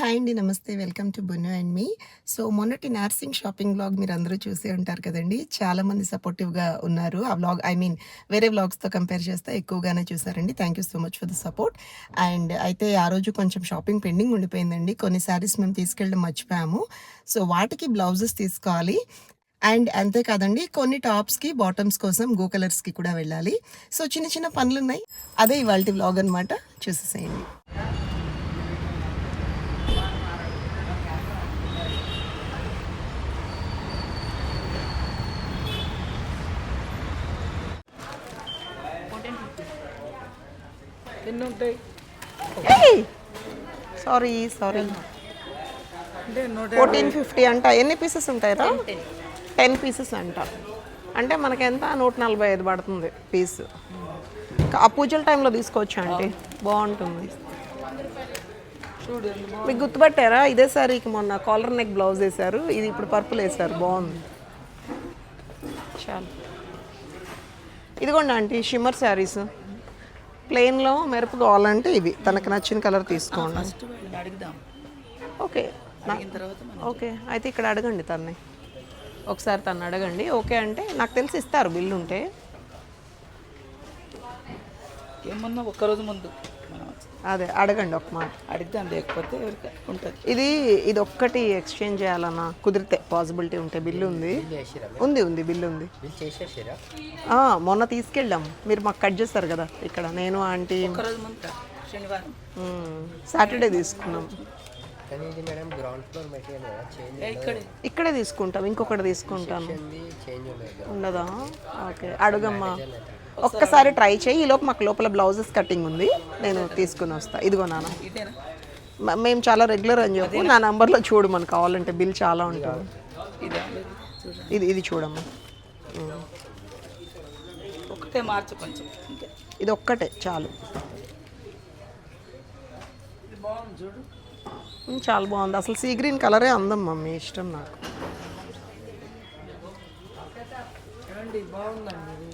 Hi అండి. నమస్తే. Welcome to Bunnu and me. So, మొన్నటి నర్సింగ్ షాపింగ్ వ్లాగ్ మీరందరూ చూసే ఉంటారు కదండీ! చాలామంది సపోర్టివ్‌గా ఉన్నారు. ఆ వ్లాగ్ వేరే వ్లాగ్స్‌తో కంపేర్ చేస్తే ఎక్కువగానే చూసారండి. Thank you so much for the support. And అయితే ఆ రోజు కొంచెం షాపింగ్ పెండింగ్ ఉండిపోయిందండి. కొన్ని శారీస్ మేము తీసుకెళ్ళడం మర్చిపోయాము. సో, వాటికి బ్లౌజెస్ తీసుకోవాలి. అండ్ అంతే కాదండి, కొన్ని టాప్స్‌కి, బాటమ్స్ కోసం గో కలర్స్‌కి కూడా వెళ్ళాలి. సో, చిన్న చిన్న పనులున్నాయి. అదే ఇవాల్టి వ్లాగ్ అనమాట. చూసేసేయండి. ఎన్ని ఉంటాయి సారీ అంటే 1450 అంట. ఎన్ని పీసెస్ ఉంటాయిరా? 10 పీసెస్ అంట. అంటే మనకెంత 145 పడుతుంది పీస్. ఆ పూజల టైంలో తీసుకోవచ్చా అంటే బాగుంటుంది. చూడు మీకు గుర్తుపట్టారా? ఇదే సారీకి మొన్న కాలర్ నెక్ బ్లౌజ్ వేశారు, ఇది ఇప్పుడు పర్పుల్ వేశారు. బాగుంది. చాలు. ఇదిగోండి ఆంటీ, షిమ్మర్ శారీస్ ప్లెయిన్లో మెరుపు కావాలంటే ఇవి తనకు నచ్చిన కలర్ తీసుకోండి. ఫస్ట్ అడుగుదాం. ఓకే అడిగిన తర్వాత మనం ఓకే అయితే ఇక్కడ అడగండి తన్ని, ఒకసారి తను అడగండి. ఓకే అంటే నాకు తెలిసి ఇస్తారు బిల్లు ఉంటే. ఏమన్నా ఒక్కరోజు ముందు మనం అదే అడగండి ఒక మాట. అడిగితే లేకపోతే ఎవరికి ఉంటుంది. ఇది ఒక్కటి ఎక్స్చేంజ్ చేయాలన్నా కుదిరితే, పాసిబిలిటీ ఉంటే. బిల్లు ఉంది బిల్లు ఉంది. మొన్న తీసుకెళ్ళాం, మీరు మాకు కట్ చేస్తారు కదా ఇక్కడ. నేను ఆంటీ ఒక్కరోజు ముందు శనివారం సాటర్డే తీసుకున్నాం. ఇక్కడే తీసుకుంటాం, ఇంకొకటి తీసుకుంటాను. ఉండదా? ఓకే అడుగమ్మా, ఒక్కసారి ట్రై చేయి. ఈలోపు మాకు లోపల బ్లౌజెస్ కటింగ్ ఉంది, నేను తీసుకుని వస్తా. ఇదిగో నాన్న, ఇదేనా? మేము చాలా రెగ్యులర్ అని చెప్పు. నా నంబర్లో చూడు, మనకు కావాలంటే బిల్ చాలా ఉంటుంది. ఇదే చూడండి. ఇది చూడమ్మా. ఒకటే మార్చు కొంచెం అంతే. ఇది ఒక్కటే చాలు. ఇది బాగుంది చూడు. చాలా బాగుంది. అసలు సీ గ్రీన్ కలరే అందం మమ్మీ, ఇష్టం నాకు. ఏమండి బాగుందండి ఇది.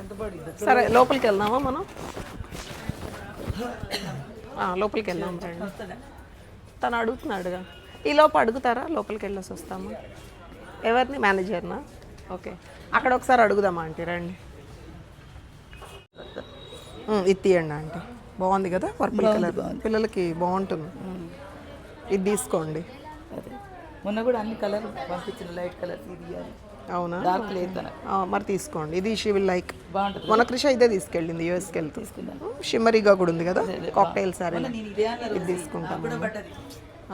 ఎంత పడింది? సరే లోపలికి వెళ్దామా మనం? లోపలికి వెళ్దాం రండి. తను అడుగుతున్నాడుగా, ఈ లోపు అడుగుతారా? లోపలికి వెళ్ళేసి వస్తామా? ఎవరిని? మేనేజర్నా? ఓకే, అక్కడ ఒకసారి అడుగుదామా ఆంటీ, రండి. ఇది తీయండి ఆంటీ, బాగుంది కదా పర్పుల్ కలర్, పిల్లలకి బాగుంటుంది. ఇది తీసుకోండి. అదే మొన్న కూడా అన్ని కలర్ పంపించిన, లైట్ కలర్ ఇది అవునా? డార్క్ లేదు తనకు. మరి తీసుకోండి. ఇది షీ విల్ లైక్. బాగుంటుంది. మన కృషి ఇదే తీసుకెళ్ళింది యూఎస్కి వెళ్తూ. తీసుకుందాం. షిమ్మరీగా కూడా ఉంది కదా కాక్టైల్ సారీ. నేను ఇదే అన్నారు. ఇది తీసుకుంటాం. కూడా పడ్డది.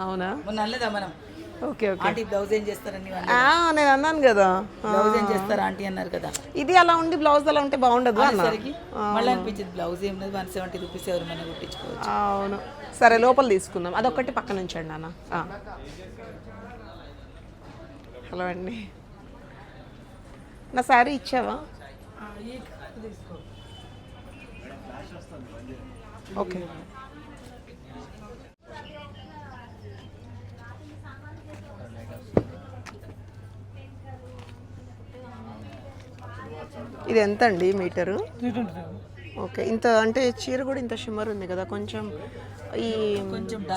అవునా? మొన్న అనలేదా మనం? Okay okay. ఆంటీ బ్లౌజ్ ఏం చేస్తారని నేను అన్నాను కదా, బ్లౌజ్ ఏం చేస్తారు ఆంటీ అన్నారు కదా. ఇది అలా ఉండి బ్లౌజ్ అలా ఉంటే బాగుండదు అన్న. సరికి మళ్ళీ అనిపించింది బ్లౌజ్ ఏం లేదు, 170 రూపీస్ ఎవరైనా కుట్టించుకోవచ్చు. అవును. సరే లోపల తీసుకుందాం. అదొక్కటి పక్కన ఉంచండి అన్న. హలో అండి, నా శారీ ఇచ్చావా? ఓకే. ఇది ఎంత అండి మీటరు? ఓకే. ఇంత అంటే చీర కూడా ఇంత షిమ్మర్ ఉంది కదా, కొంచెం ఈ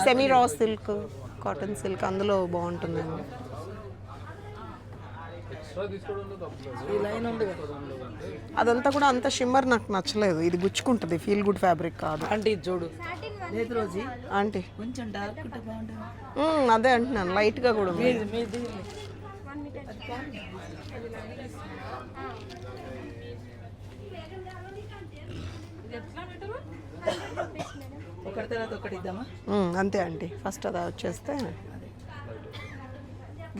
semi raw silk, cotton silk అందులో బాగుంటుందేమో. ఈ లైన్ ఉంది కదా, అదంతా కూడా అంత షిమ్మర్ నాకు నచ్చలేదు. ఇది గుచ్చుకుంటుంది, ఫీల్ గుడ్ ఫ్యాబ్రిక్ కాదు. ఆంటీ ఇది చూడు. లేదు రోజు ఆంటీ కొంచెం డార్క్ ఉంటే బాగుంటుంది. అదే అంటున్నాను, లైట్గా కూడా ఉంది. మీది ఒకటి తర్వాత ఒకటి ఇద్దామా? అంతే ఆంటీ, ఫస్ట్ అది వచ్చేస్తే.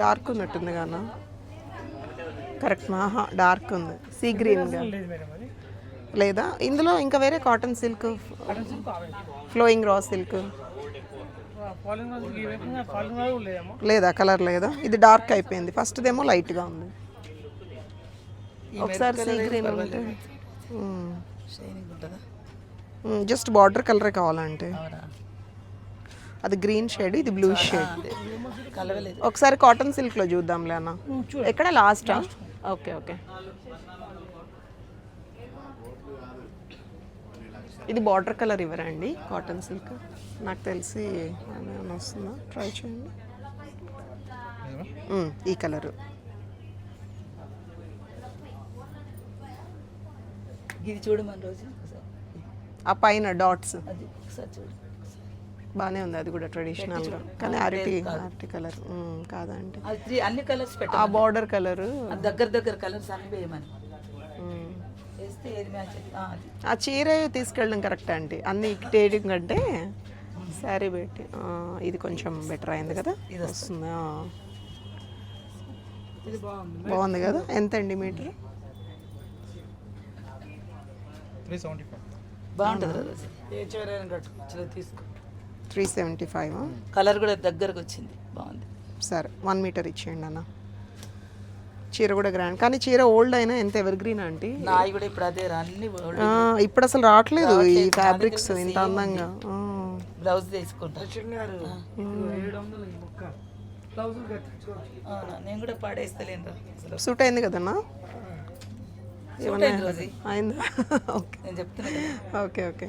డార్క్ ఉన్నట్టుంది కానా? కరెక్ట్. డార్క్ ఉంది, సీ గ్రీన్గా లేదా? ఇందులో ఇంకా వేరే cotton silk, flowing raw silk లేదా? కలర్ లేదా? ఇది డార్క్ అయిపోయింది, ఫస్ట్దేమో లైట్గా ఉంది. ఒకసారి సీ గ్రీన్ ఉంటే షైనింగ్ ఉంటుందా? జస్ట్ బార్డర్ కలరే కావాలంటే. అది గ్రీన్ షేడ్, ఇది బ్లూ షేడ్. కలర్ లేదు. ఒకసారి కాటన్ సిల్క్లో చూద్దాంలే అన్న. ఎక్కడ లాస్టా? Okay okay. ఇది బార్డర్ కలర్ ఇవ్వరా అండి కాటన్ సిల్క్? నాకు తెలిసి ఏమైనా వస్తుందా, ట్రై చేయండి. ఈ కలరు ఇది చూడమని రోజు ఆ పైన డాట్స్ అది ఒకసారి చూడు. బాగానే ఉంది, అది కూడా ట్రెడిషనల్గా. కానీ అరటి కలర్ కాదండి, అది అన్ని కలర్స్ ఆ పెట్టాలి. బార్డర్ కలరు దగ్గర కలర్స్ అన్ని వేయమని వేస్తే ఏది మ్యాచ్ అది ఆ చీర తీసుకెళ్ళడం కరెక్ట్ అండి. అన్ని టేడింగ్ కంటే శారీ పెట్టి ఇది కొంచెం బెటర్ అయింది కదా, ఇది వస్తుంది. ఇది బాగుంది. బాగుంది కదా. ఎంత అండి మీటర్? 375. బాగుంటుంది రోజు. ఏ చీర కట్టుకోవచ్చు, తీసుకో. 375. కలర్ కూడా దగ్గరకు వచ్చింది, బాగుంది. సరే 1 మీటర్ ఇచ్చేయండి అన్న. చీర కూడా గ్రాండ్, కానీ చీర ఓల్డ్ అయినా ఎంత ఎవర్ గ్రీన్ ఆంటీ. నాయి కూడా ఇప్పుడు అదే అన్ని ఇప్పుడు అసలు రావట్లేదు ఈ ఫ్యాబ్రిక్స్ ఇంత అందంగా. బ్లౌజ్ తీసుకుంటా. నేను కూడా పాడేస్తలేను అసలు. సూట్ అయింది కదన్నా? సూట్ అయింది రోజు. అయిందా? ఓకే, నేను చెప్తున్నా కదా. Okay okay,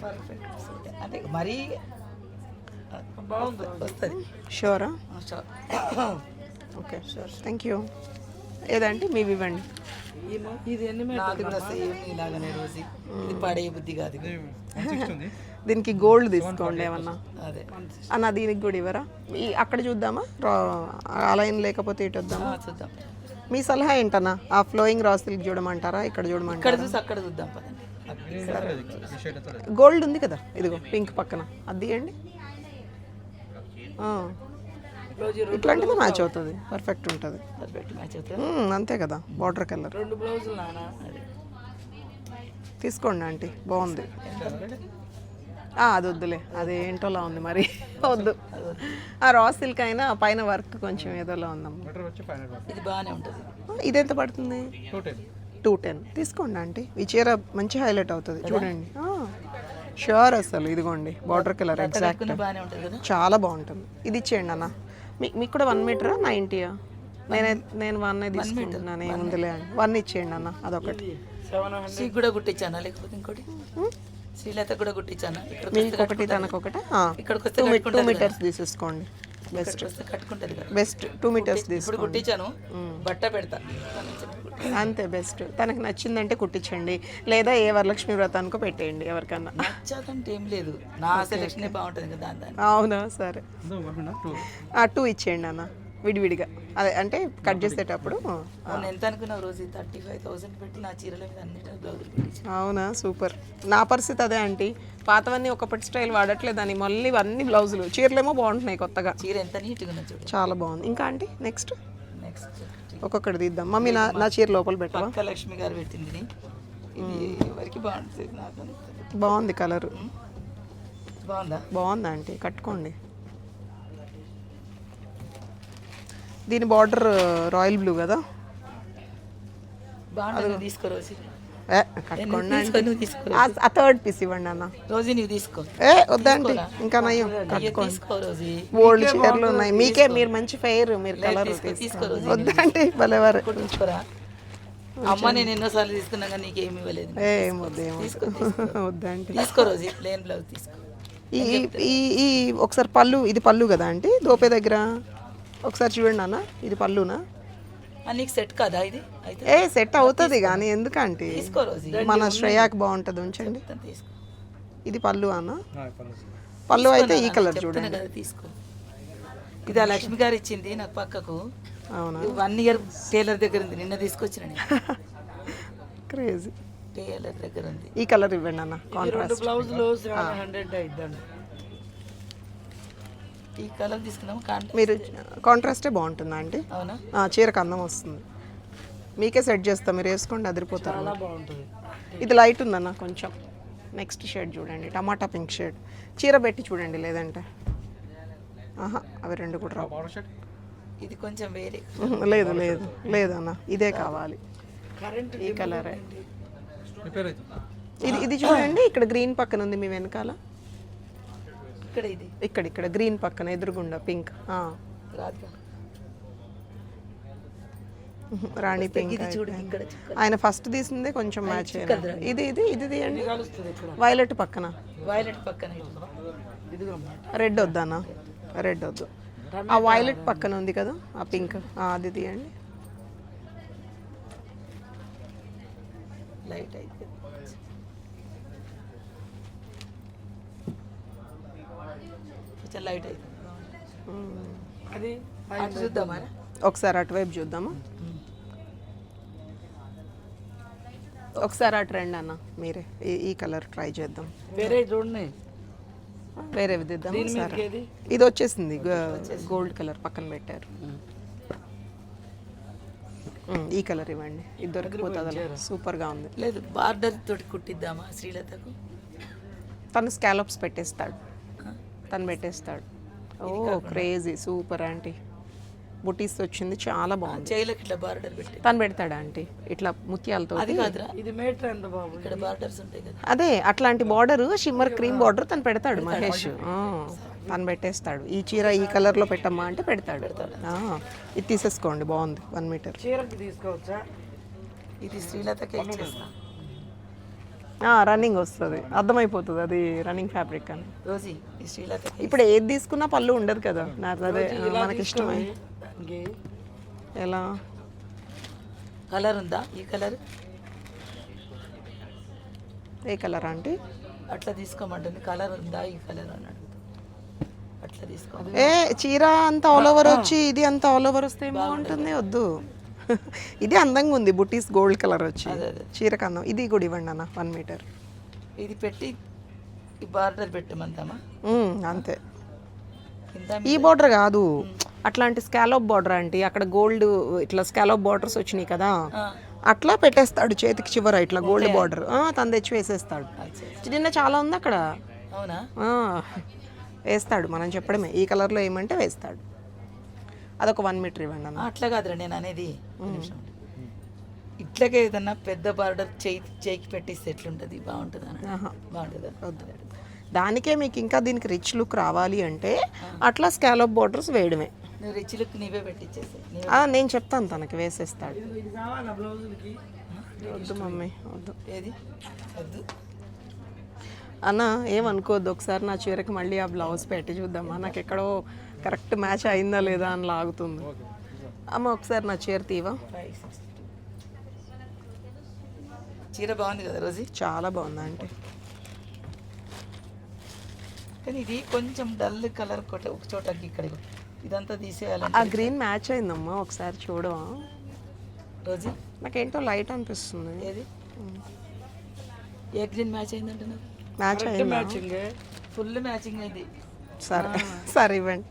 perfect suit. అంటే మరీ బాగుంది, వస్తుంది. షూరా? Sure. Okay sure, thank you. ఏదండి మీవి ఇవ్వండి. ఇది ఎన్ని నాది కూడా సేమ్ ఇలాగనే రోజు. ఇది పడే బుద్ధి కాదు. 160 ఉంది. దీనికి గోల్డ్ తీసుకోండి ఏమన్నా అదే అన్న. దీనికి కూడా ఇవ్వరా? అక్కడ చూద్దామా, ఆ లైన్ లేకపోతే ఇటు వద్దామా? చూద్దాం. మీ సలహా ఏంటన్నా? ఆ ఫ్లోయింగ్ రా సిల్క్ చూడమంటారా, ఇక్కడ ఇక్కడ చూడమంటారా? చూసి అక్కడ చూద్దాం పదండి. ఈ షేడ్ ఎంత? గోల్డ్ ఉంది కదా, ఇదిగో పింక్ పక్కన, అది తీయండి. ఇట్లాంటిది మ్యాచ్ అవుతుంది, పర్ఫెక్ట్ ఉంటుంది. పర్ఫెక్ట్ మ్యాచ్ అవుతుంది. అంతే కదా, బార్డర్ కలర్. 2 బ్లౌజులు నానా. అదే తీసుకోండి ఆంటీ, బాగుంది. అది వద్దులే, అది ఏంటోలా ఉంది మరి, వద్దు. ఆ రా సిల్క్ అయినా పైన వర్క్ కొంచెం ఏదోలా ఉందమ్మా. మీటర్ వచ్చి 500. ఇది బాగానే ఉంటుంది. ఇది ఎంత పడుతుంది? 210. 210 తీసుకోండి ఆంటీ. ఈ చీర మంచి హైలైట్ అవుతుంది చూడండి. షూర్ అసలు. ఇదిగోండి బార్డర్ కలర్ ఎగ్జాక్ట్, బాగానే ఉంటుంది కదా. చాలా బాగుంటుంది. ఇది ఇచ్చేయండి అన్న. మీకు కూడా 1 మీటరా 90? నేను 1 తీసుకుంటున్నాను, ఏముందిలే అని 1 ఇచ్చేయండి అన్న. అదొకటి. శ్రీకి కూడా కుట్టించానా, లేకపోతే ఇంకోటి శ్రీలత కూడా కుట్టించానా? మీకు ఒకటి తనకు ఒకటి. ఇక్కడికి వస్తే 2 మీటర్స్ తీసేసుకోండి, బెస్ట్ కట్టుకుంటుంది కదా. బెస్ట్. 2 మీటర్స్ ఇప్పుడు తీసుకోండి, కుట్టించాను, బట్ట పెడతా. అంతే బెస్ట్. తనకి నచ్చిందంటే కుట్టించండి, లేదా ఏ వరలక్ష్మి వ్రతానికో పెట్టేయండి ఎవరికన్నా. నచ్చదంటే ఏం లేదు, నా సెలెక్షన్ బాగుంటుంది కదా దాని. అవునా? సరే, 2. 2 ఇచ్చేయండి అన్న విడివిడిగా. అదే అంటే కట్ చేసేటప్పుడు. నేను ఎంత అనుకున్నావు రోజు? 35,000 పెట్టి నా చీరల మీద అన్నిటి బ్లౌజులు కుట్టించాను. అవునా? సూపర్. నా పరిస్థితి అదే ఆంటీ. పాతవన్నీ ఒకప్పటి స్టైల్ వాడట్లేదని మళ్ళీ అన్ని బ్లౌజులు, చీరలేమో బాగుంటున్నాయి కొత్తగా. చీర ఎంత నీట్గా ఉన్నా చూడు. చాలా బాగుంది. ఇంకా ఆంటీ నెక్స్ట్ నెక్స్ట్ ఒక్కొక్కటి తీద్దాం. మమ్మీ నా చీర లోపల పెట్టవా? పక్క లక్ష్మి గారు పెట్టింది. ఇది ఎవరికి బాగుంటుంది, నాకు బాగుంది కలరు. బాగుందా? బాగుంది ఆంటీ, కట్టుకోండి. దీని బార్డర్ రాయల్ బ్లూ కదా. బాగుంటుంది, తీసుకో రోజు. కట్టుకోండి ఆంటీ. నువ్వు తీసుకో ఆ థర్డ్ పీస్ ఇవ్వండి అన్న. రోజు నువ్వు తీసుకో. వద్దండి, ఇంకా నయ్యం. కట్టుకోండి. తీసుకో రోజు. ఓల్డ్ చీరలు ఉన్నాయి మీకే, మీరు మంచి ఫెయిర్, మీరు కలర్ తీసుకో రోజు. వద్దండి, భలేవారు. కుట్టించుకోరా. అమ్మ నేను ఎన్నోసార్లు తీసుకున్నా కానీ నీకేమి ఇవ్వలేదు. ఏమొద్దు వద్దండి. తీసుకో రోజు, ప్లేన్ బ్లౌజ్ తీసుకో. ఈ ఒకసారి పళ్ళు, ఇది పళ్ళు కదా ఆంటీ దోపే దగ్గర, ఒకసారి చూడండి అన్న. ఇది పళ్ళునా? నీకు సెట్ కదా ఇది? అయితే సెట్ అవుతుంది కానీ ఎందుకంటే తీసుకో రోజు. మన శ్రేయాకి బాగుంటుంది, ఉంచండి. తీసుకో. ఇది పళ్ళు అన్న. పళ్ళు అయితే ఈ కలర్ చూడండి. కదా తీసుకో. ఇది ఆ లక్ష్మి గారు ఇచ్చింది నాకు పక్కకు. అవునా? 1 ఇయర్ టైలర్ దగ్గర ఉంది, నిన్న తీసుకొచ్చిన నేను. క్రేజీ. టైలర్ దగ్గర ఉంది. ఈ కలర్ ఇవ్వండి అన్న, కాంట్రాస్ట్. బ్లౌజులు 700 అయిద్దండి. ఈ కలర్ తీసుకున్నాము. మీరు కాంట్రాస్టే బాగుంటుందా అండి? అవునా? చీరకు అందం వస్తుంది. మీకే సెట్ చేస్తా, మీరు వేసుకోండి, అదిరిపోతారు. చాలా బాగుంటుంది. ఇది లైట్ ఉందన్న కొంచెం. నెక్స్ట్ షేడ్ చూడండి, టమాటా పింక్ షేడ్. చీర పెట్టి చూడండి, లేదంటే అవి 2 కూడా రావు. ఇది కొంచెం వేరే. లేదు లేదు లేదన్న, ఇదే కావాలి, ఈ కలరే. ఇది చూడండి, ఇక్కడ గ్రీన్ పక్కన ఉంది మీ వెనకాల. ఇక్కడ ఇది ఇక్కడ గ్రీన్ పక్కన ఎదురుగుండా పింక్. రాదుగా. రాణి పింక్ ఇది చూడు ఇక్కడ చిక్కలు ఆయన ఫస్ట్ తీసిందే కొంచెం మ్యాచ్ చిక్కలు ఇది ఇది ఇది తీయండి కలుస్తుంది ఇక్కడ వైలెట్ పక్కన వైలెట్ పక్కన ఇదిగో రెడ్ వద్దన్నా రెడ్ వద్దు ఆ వైలెట్ పక్కన ఉంది కదా ఆ పింక్ అది తీయండి లైట్ అయితే కొంచెం లైట్ అయితే అది అటు చూద్దామా ఒకసారి అటువైపు చూద్దామా ఒకసారి అటు రండి అన్న మీరే ఈ కలర్ ట్రై చేద్దాం వేరే చూడండి వేరేవి తీద్దాం సరే ఇది వచ్చేసింది గోల్డ్ కలర్ పక్కన పెట్టారు ఈ కలర్ ఇవ్వండి ఇది దొరికిపోతుంది సూపర్గా ఉంది లేదు బార్డర్ తోటి కుట్టిద్దామా శ్రీలతకు తను స్కాలప్స్ పెట్టేస్తాడు తను పెట్టేస్తాడు ఓ క్రేజీ సూపర్ ఆంటీ బుటీస్ వచ్చింది చాలా బాగుంది చేయలకు ఇట్లా బార్డర్ పెట్టి తను పెడతాడా ఆంటీ ఇట్లా ముత్యాలతో అది కాదురా ఇది మీటర్ ఎంత బాబు ఇక్కడ బార్డర్స్ ఉంటాయి కదా అదే అట్లాంటి బార్డర్ షిమ్మర్ క్రీమ్ బార్డర్ తను పెడతాడు మహేష్ తను పెట్టేస్తాడు ఈ చీర ఈ కలర్లో పెట్టమ్మా అంటే పెడతాడు ఇది తీసేసుకోండి బాగుంది 1 మీటర్ చీరకి తీసుకోవచ్చా ఇది శ్రీలతకే ఇచ్చేస్తా రన్నింగ్ వస్తుంది అర్థమైపోతుంది అది రన్నింగ్ ఫ్యాబ్రిక్ అని రోజీ ఈ శ్రీలతకి ఇప్పుడు ఏది తీసుకున్నా పళ్ళు ఉండదు కదా నాకు అదే మనకి ఇష్టమై ఎలా కలర్ ఉందా ఈ కలర్ ఏ కలర్ ఆంటీ అట్లా తీసుకోమంటుంది కలర్ ఉందా ఈ కలర్ అన్నాడు అట్లా తీసుకో ఏ చీర అంతా ఆల్ ఓవర్ వచ్చి ఇది అంతా ఆల్ ఓవర్ వస్తే బాగుంటుంది వద్దు ఇది అందంగా ఉంది బుటీస్ గోల్డ్ కలర్ వచ్చి చీర కన్నా ఇది కూడా ఇవ్వండి అన్న 1 మీటర్ ఇది పెట్టి ఈ బార్డర్ పెట్టమంటామా అంతే ఇంత ఈ బార్డర్ కాదు అట్లాంటి స్కాలప్ బార్డర్ అంటే అక్కడ గోల్డ్ ఇట్లా స్కాలప్ బార్డర్స్ వచ్చినాయి కదా అట్లా పెట్టేస్తాడు చేతికి చివర ఇట్లా గోల్డ్ బార్డర్ తను తెచ్చి వేసేస్తాడు నిన్న చాలా ఉంది అక్కడ అవునా వేస్తాడు మనం చెప్పడమే ఈ కలర్లో ఏమంటే వేస్తాడు అదొక 1 మీటర్ ఇవ్వండి అన్న అట్లా కాదురా నేను అనేది ఇట్లాగే ఏదన్నా పెద్ద బార్డర్ చేయికి పెట్టిస్తే ఎట్లుంటుంది బాగుంటుంది బాగుంటుంది వద్దు దానికే మీకు ఇంకా దీనికి రిచ్ లుక్ రావాలి అంటే అట్లా స్కాలప్ బార్డర్స్ వేయడమే నువ్వు రిచ్ లుక్ నీవే పెట్టించేసి నేను చెప్తాను తనకి వేసేస్తాడు వద్దు మమ్మీ వద్దు ఏది వద్దు అన్న ఏమనుకోవద్దు ఒకసారి నా చీరకి మళ్ళీ ఆ బ్లౌజ్ పెట్టి చూద్దామా నాకు ఎక్కడో కరెక్ట్ మ్యాచ్ అయిందా లేదా అని లాగుతుంది అమ్మ ఒకసారి నా చీర తీవా 562 చీర బాగుంది కదా రోజీ చాలా బాగుంది అంటే కానీ ఇది కొంచెం డల్ కలర్ ఒక చోట ఇక్కడ ఇదంతా తీసేయాలంటే ఆ గ్రీన్ మ్యాచ్ అయిందమ్మా ఒకసారి చూడవా రోజీ నాకేంటో లైట్ అనిపిస్తుంది ఏది ఏ గ్రీన్ మ్యాచ్ అయిందంటే మ్యాచ్ అయింది ఫుల్ మ్యాచింగ్ అయింది సరే సరే ఇవ్వండి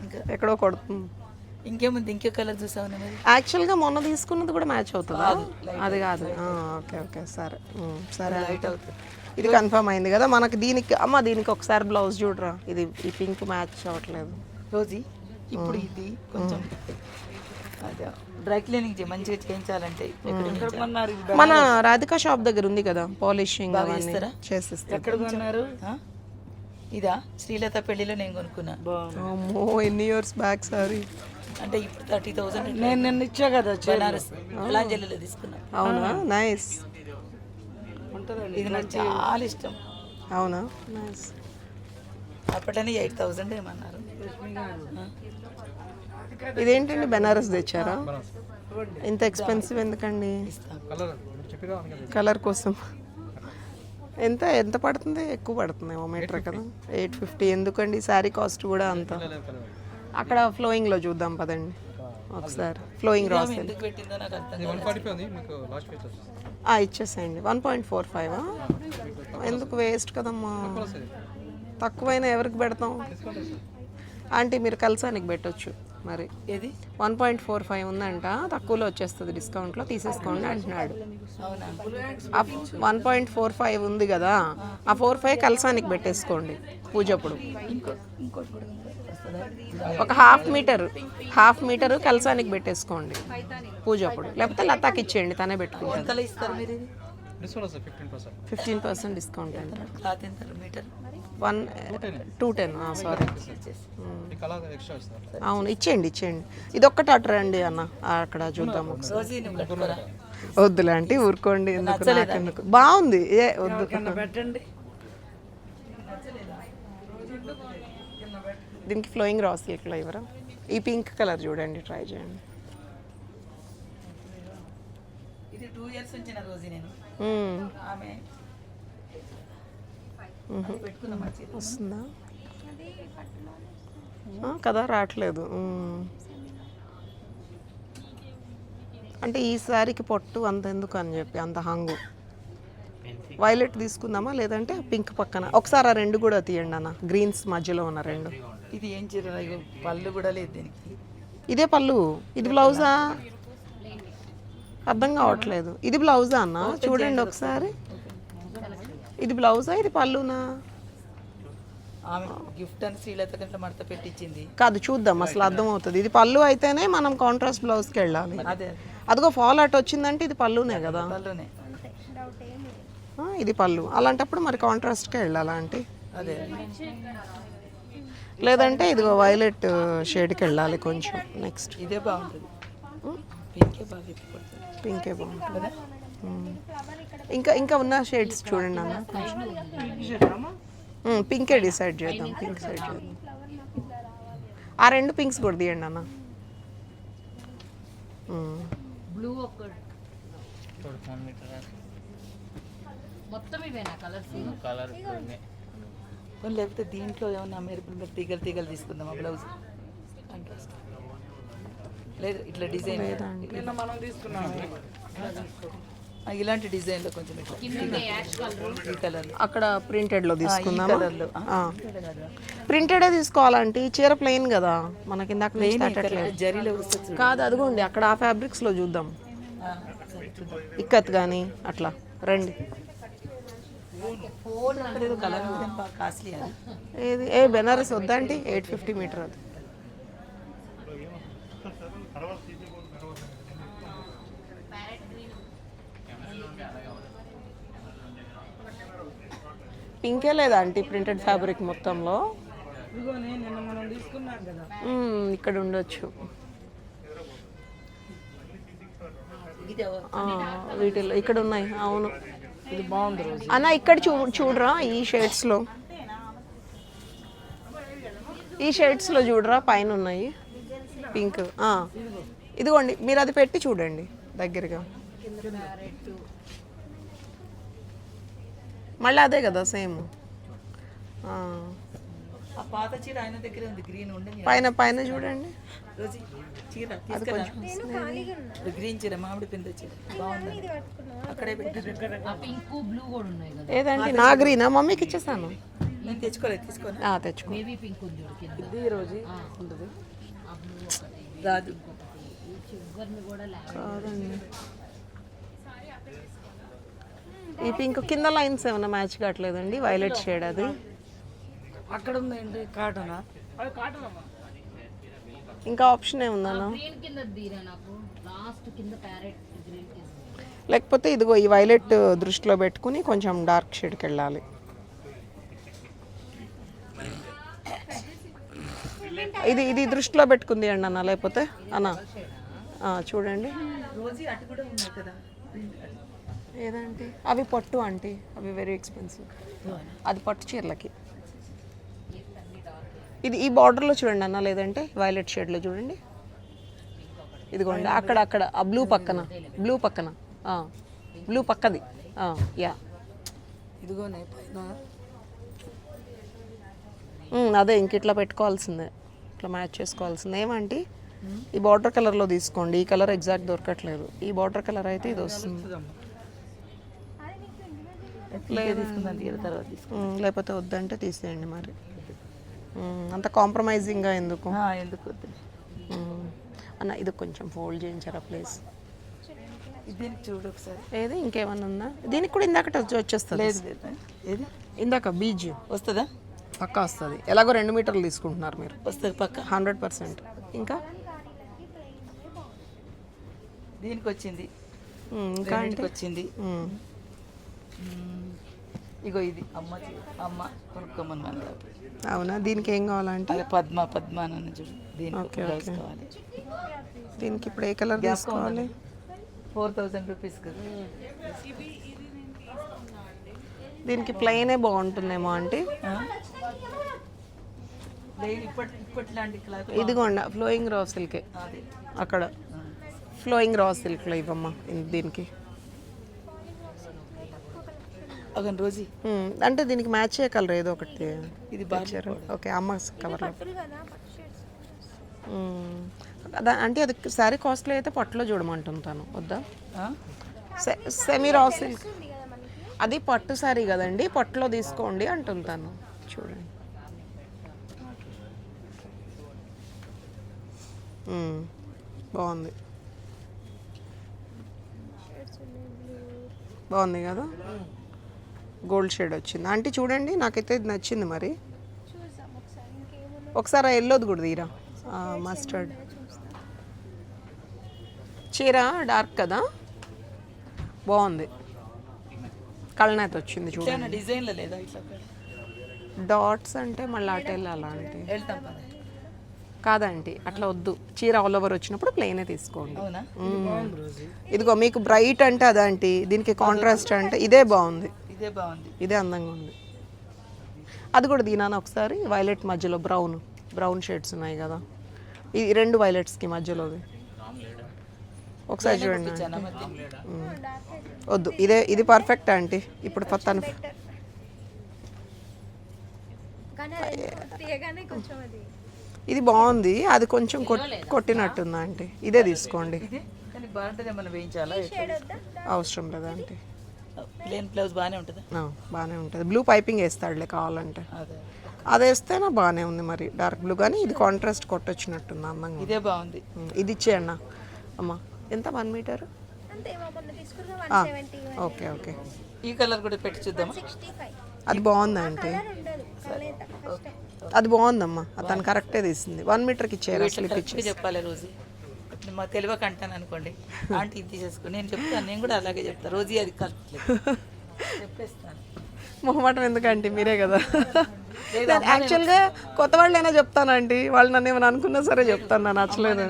ఇంకా ఎక్కడో కొడుతుంది ఇంకేముంది ఇంకే కలర్ చూసావు మరి యాక్చువల్గా మొన్న తీసుకున్నది కూడా మ్యాచ్ అవుతుందా అది కాదు ఓకే ఓకే సరే సరే లైట్ అవుతుంది ఇది కన్ఫర్మ్ అయింది కదా మనకి దీనికి అమ్మ దీనికి ఒకసారి బ్లౌజ్ చూడరా ఇది ఈ పింక్ మ్యాచ్ అవ్వట్లేదు రోజీ ఇప్పుడు ఇది కొంచెం అదే డ్రై క్లీనింగ్ మంచిగా చేయించాలంటే మన రాధికా షాప్ దగ్గర ఉంది కదా పాలిషింగ్ అవన్నీ చేసిస్తారు ఎక్కడ కొన్నారు ఇదా శ్రీలత పెళ్లిలో నేను కొనుక్కున్నా అమ్మో ఎన్ని ఇయర్స్ బ్యాక్ సారీ అంటే ఇప్పుడు 30,000 నేను నిన్న ఇచ్చా కదా బనారస్ లాంజెల్లో తీసుకున్నా అవునా నైస్ ఇది నాకు చాలా ఇష్టం అవునా నైస్ అప్పట్లోనే 8,000 ఏమన్నారు ఇదేంటండి బెనారస్ తెచ్చారా ఇంత ఎక్స్పెన్సివ్ ఎందుకండి కలర్ కోసం ఎంత ఎంత పడుతుంది ఎక్కువ పడుతుంది మీటర్ కదా 850 ఎందుకండి శారీ కాస్ట్ కూడా అంత అక్కడ ఫ్లోయింగ్లో చూద్దాం పదండి ఒకసారి ఫ్లోయింగ్ రాస్ ఎందుకు పెట్టిందో నాకు అర్థం ఇచ్చేసేయండి 1.45 ఎందుకు వేస్ట్ కదమ్మా తక్కువైనా ఎవరికి పెడతాం ఆంటీ మీరు కల్సానికి పెట్టొచ్చు మరి ఏది 1.45 ఉందంట తక్కువలో వచ్చేస్తుంది డిస్కౌంట్లో తీసేసుకోండి అంటున్నాడు అవునా 1.45 ఉంది కదా ఆ 45 కల్సానికి పెట్టేసుకోండి పూజప్పుడు ఇంకోటి కూడా వస్తుందా ఒక హాఫ్ మీటరు కల్సానికి పెట్టేసుకోండి పూజప్పుడు లేకపోతే లతాకి ఇచ్చేయండి తనే పెట్టుకుంటాను ఎంతలో ఇస్తారు మీరు ఇది 15% డిస్కౌంట్ అంటారు క్లాత్ ఎంత మీటర్ 210 సారీ. ఈ కలర్ ఎక్స్ట్రా ఇస్తారు. అవును, ఇచ్చేయండి ఇది ఒక్కటి అట్రా అండి అన్న, అక్కడ చూద్దాం ఒకసారి. రోజీ నువ్వు కట్టుకోరా వద్దులే అంటే ఊరుకోండి, ఎందుకు నాకెందుకు, బాగుంది. వద్దు, పెట్టండి. దీనికి ఫ్లోయింగ్ రాస్ ఎట్లా ఇవ్వరా? ఈ పింక్ కలర్ చూడండి, ట్రై చేయండి. ఇది 2 years ఉంచిన రోజీ నేను ఆమె పెట్టుకున్న మంచి వస్తుందా కదా, రావట్లేదు. అంటే ఈ సారీకి పొట్టు అంత ఎందుకు అని చెప్పి అంత హంగు. వైలెట్ తీసుకుందామా లేదంటే పింక్ పక్కన? ఒకసారి ఆ రెండు కూడా తీయండి అన్న, గ్రీన్స్ మధ్యలో ఉన్న రెండు. ఇది ఏం చీర పళ్ళు కూడా లేదు దీనికి. ఇదే పళ్ళు, ఇది బ్లౌజా? అర్థం కావట్లేదు. ఇది బ్లౌజా అన్న? చూడండి ఒకసారి, ఇది బ్లౌజా ఇది పళ్ళునా? ఆమె గిఫ్ట్ అని శ్రీలత గంటల మడత పెట్టించింది. కాదు, చూద్దాం అసలు అర్థం అవుతుంది. ఇది పళ్ళు అయితేనే మనం కాంట్రాస్ట్ బ్లౌజ్కి వెళ్ళాలి. అదే అదిగో ఫాల్ అట్ వచ్చిందంటే ఇది పళ్ళునే కదా. పళ్ళునే ఇది పళ్ళు, అలాంటప్పుడు మరి కాంట్రాస్ట్కే వెళ్ళాలా అంటే? అదే లేదంటే ఇదిగో వైలెట్ షేడ్కి వెళ్ళాలి కొంచెం. నెక్స్ట్ ఇదే బాగుంటుంది, పింకే బాగా ఎత్తిపడుతుంది. పింకే బాగుంటుంది. ఇంకా ఉన్న షేడ్స్ చూడండి అన్న కొంచెం. పింకే డిసైడ్ చేద్దాం, పింక్ సైడ్ చేద్దాం. ఆ రెండు పింక్స్ కూడా తీయండి అన్న. బ్లూ ఒకటి మొత్తం ఇవేనా కలర్స్? కలర్ లేకపోతే దీంట్లో ఏమన్నా మెరుపులు తీగలు తీసుకుందాం ఆ బ్లౌజ్ కాంట్రాస్ట్. లేదు ఇట్లా డిజైన్ మనం తీసుకున్నాం ఇలాంటి డిజైన్లో కొంచెం ఇట్లా ఈ కలర్ అక్కడ ప్రింటెడ్ లో తీసుకుందాం. కలర్లో ప్రింటెడే తీసుకోవాలంటే చీర ప్లెయిన్ కదా మనకి, ఇందాక నుంచి తట్టట్లేదు. జరీలో వస్తుంది కాదు, అదిగోండి అక్కడ ఆ ఫ్యాబ్రిక్స్ లో చూద్దాం. ఇక్కత్ కానీ అట్లా రండి. కలర్ బాగా కాస్ట్లీ అది. ఏది బెనారస్ వద్దా అంటే 850 మీటర్ అది. పింకే లేదా అంటే ప్రింటెడ్ ఫ్యాబ్రిక్ మొత్తంలో? ఇక్కడ ఉండొచ్చు వీటిలో, ఇక్కడ ఉన్నాయి. అవును, ఇది బాగుంది రోజు అన్న. ఇక్కడ చూడరా ఈ షేడ్స్లో, ఈ షేడ్స్లో చూడరా, పైన ఉన్నాయి పింక్. ఇదిగోండి, మీరు అది పెట్టి చూడండి దగ్గరగా. మళ్ళీ అదే కదా సేమ్. ఆ పాత చీర ఆయన దగ్గర ఉంది, గ్రీన్ ఉండే పైన చూడండి. రోజు చీర తీసుకురా, గ్రీన్ చీర మామిడి పింద చీర బాగుంది, అక్కడే పెట్టారు. పింక్ బ్లూ కూడా ఉన్నాయి కదా. ఏదంటే నా గ్రీనా మమ్మీకి ఇచ్చేసాను. నేను తెచ్చుకోలేదు, తీసుకోను. తెచ్చుకో. బేబీ పింక్ ఉంది చూడు కింద. ఇది రోజు ఉండదు రాదు. షుగర్ని కూడా కాదండి, ఈ పింక్ కింద లైన్స్ ఏమైనా మ్యాచ్ కావట్లేదండి. వైలెట్ షేడ్ అది. అక్కడ ఉందండి కాటనా? ఇంకా ఆప్షన్ ఏముందన్నా? గ్రీన్ కింద తీరా నాకు లాస్ట్ కింద ప్యారెట్ గ్రీన్ కింద. లేకపోతే ఇదిగో ఈ వైలెట్ దృష్టిలో పెట్టుకుని కొంచెం డార్క్ షేడ్కి వెళ్ళాలి. ఇది దృష్టిలో పెట్టుకుంది అండి అన్న, లేకపోతే అన్న చూడండి. రోజు అటు కూడా ఉన్నాయి కదా. ఏదంటే అవి పట్టు ఆంటీ, అవి వెరీ ఎక్స్పెన్సివ్. అది పట్టు చీరలకి. ఇది ఈ బార్డర్లో చూడండి అన్న, లేదంటే వైలెట్ షేడ్లో చూడండి. ఇదిగోండి అక్కడ ఆ బ్లూ పక్కన బ్లూ పక్కది. యా, ఇదిగోనే పైన అదే ఇంక ఇట్లా పెట్టుకోవాల్సిందే, ఇట్లా మ్యాచ్ చేసుకోవాల్సిందే. ఏమంటే ఈ బార్డర్ కలర్లో తీసుకోండి. ఈ కలర్ ఎగ్జాక్ట్ దొరకట్లేదు. ఈ బార్డర్ కలర్ అయితే ఇది వస్తుంది. తర్వాత లేకపోతే వద్దంటే తీసేయండి మరి. అంత కాంప్రమైజింగ్గా ఎందుకు ఎందుకు అన్న. ఇది కొంచెం ఫోల్డ్ చేయించారా ప్లీజ్. దీనికి చూడు ఒకసారి. ఏది ఇంకేమన్నా ఉందా? దీనికి కూడా ఇందాక వచ్చేస్తుంది. లేదు ఏది ఇందాక బీజ్ వస్తుందా? పక్కా వస్తుంది. ఎలాగో 2 మీటర్లు తీసుకుంటున్నారు మీరు. వస్తుంది పక్క 100%. ఇంకా దీనికి వచ్చింది, ఇంకా అంటే వచ్చింది. ఇగో ఇది అమ్మ కొనుక్కోమని మన అవునా, దీనికి ఏం కావాలంటే అదే పద్మ అని చూడు, దీనికి బ్లౌజ్ కావాలి. దీనికి ఇప్పుడు ఏ కలర్ తీసుకోవాలి? 4000 రూపీస్ కదా. దీనికి ప్లెయినే బాగుంటుందేమో అంటే. ఇప్పట్లాంటి క్లాత్ ఇదిగోండి ఫ్లోయింగ్ రా సిల్కే అదే అక్కడ ఫ్లోయింగ్ రా సిల్క్లో ఇవ్వమ్మా దీనికి. అగన్ రోజీ అంటే దీనికి మ్యాచ్ అయ్యే కలర్ ఏదో ఒకటి ఇది ఇచ్చారు. ఓకే, అమ్మ కవర్లో. అంటే అది శారీ కాస్ట్లీ అయితే పట్టులో చూడమంటుంటాను, వద్దా? సెమీ రా సిల్క్ అది పట్టు శారీ కదండి, పట్టులో తీసుకోండి అంటుంటాను. చూడండి బాగుంది, బాగుంది కదా, గోల్డ్ షేడ్ వచ్చింది. అంటే చూడండి నాకైతే ఇది నచ్చింది. మరి ఒకసారి ఆ ఎల్లోది కూడా తీరా, మస్టర్డ్ చీర డార్క్ కదా, బాగుంది, కళ్ళనైతే వచ్చింది చూడండి. డిజైన్లో లేదా ఇట్లా డాట్స్ అంటే మళ్ళీ అటు వెళ్ళాలంటే వెళ్తాం కదా. కాదండి అట్లా వద్దు, చీర ఆల్ ఓవర్ వచ్చినప్పుడు ప్లెయినే తీసుకోండి. అవునా? ఇదిగో మీకు బ్రైట్ అంటే అదంటే, దీనికి కాంట్రాస్ట్ అంటే ఇదే బాగుంది, ఇదే బాగుంది, ఇదే అందంగా ఉంది. అది కూడా దీనాన ఒకసారి వైలెట్ మధ్యలో బ్రౌన్ షేడ్స్ ఉన్నాయి కదా, ఈ రెండు వైలెట్స్కి మధ్యలోవి ఒకసారి చూడండి. వద్దు, ఇది పర్ఫెక్ట్ ఆంటీ. ఇప్పుడు తను ఇది బాగుంది, అది కొంచెం కొట్టినట్టుందా అంటే ఇదే తీసుకోండి. కానీ బాగుంటుంది, మనం వేయించాలా? అవసరం లేదా అంటే ప్లేన్ బ్లౌజ్ బాగానే ఉంటుందా? బాగానే ఉంటుంది, బ్లూ పైపింగ్ వేస్తాడులే కావాలంటే. అదే అది వేస్తేనా బాగానే ఉంది. మరి డార్క్ బ్లూ కానీ ఇది కాంట్రాస్ట్ కొట్టొచ్చినట్టుంది అందంగా. ఇదే బాగుంది, ఇది ఇచ్చేయన్న అమ్మా. ఎంత 1 మీటర్? ఓకే ఓకే, ఈ కలర్ కూడా పెట్టి చూద్దామా? అది బాగుందంటే అది బాగుందమ్మా, తను కరెక్టే తీసింది. 1 మీటర్కి ఇచ్చేయారు స్లిప్ ఇచ్చి. చెప్పాలి రోజు మా తెలివక అంటాను అనుకోండి, ఆంటీ ఇది తీసేసుకోండి నేను చెప్తాను, నేను కూడా అలాగే చెప్తాను. రోజు అది కలపట్లేదు చెప్పేస్తాను. మొహమాటం ఎందుకంటే మీరే కదా. యాక్చువల్గా కొత్త వాళ్ళైనా చెప్తానండి, వాళ్ళు నన్ను ఏమైనా అనుకున్నా సరే చెప్తాను, నాకు నచ్చలేదు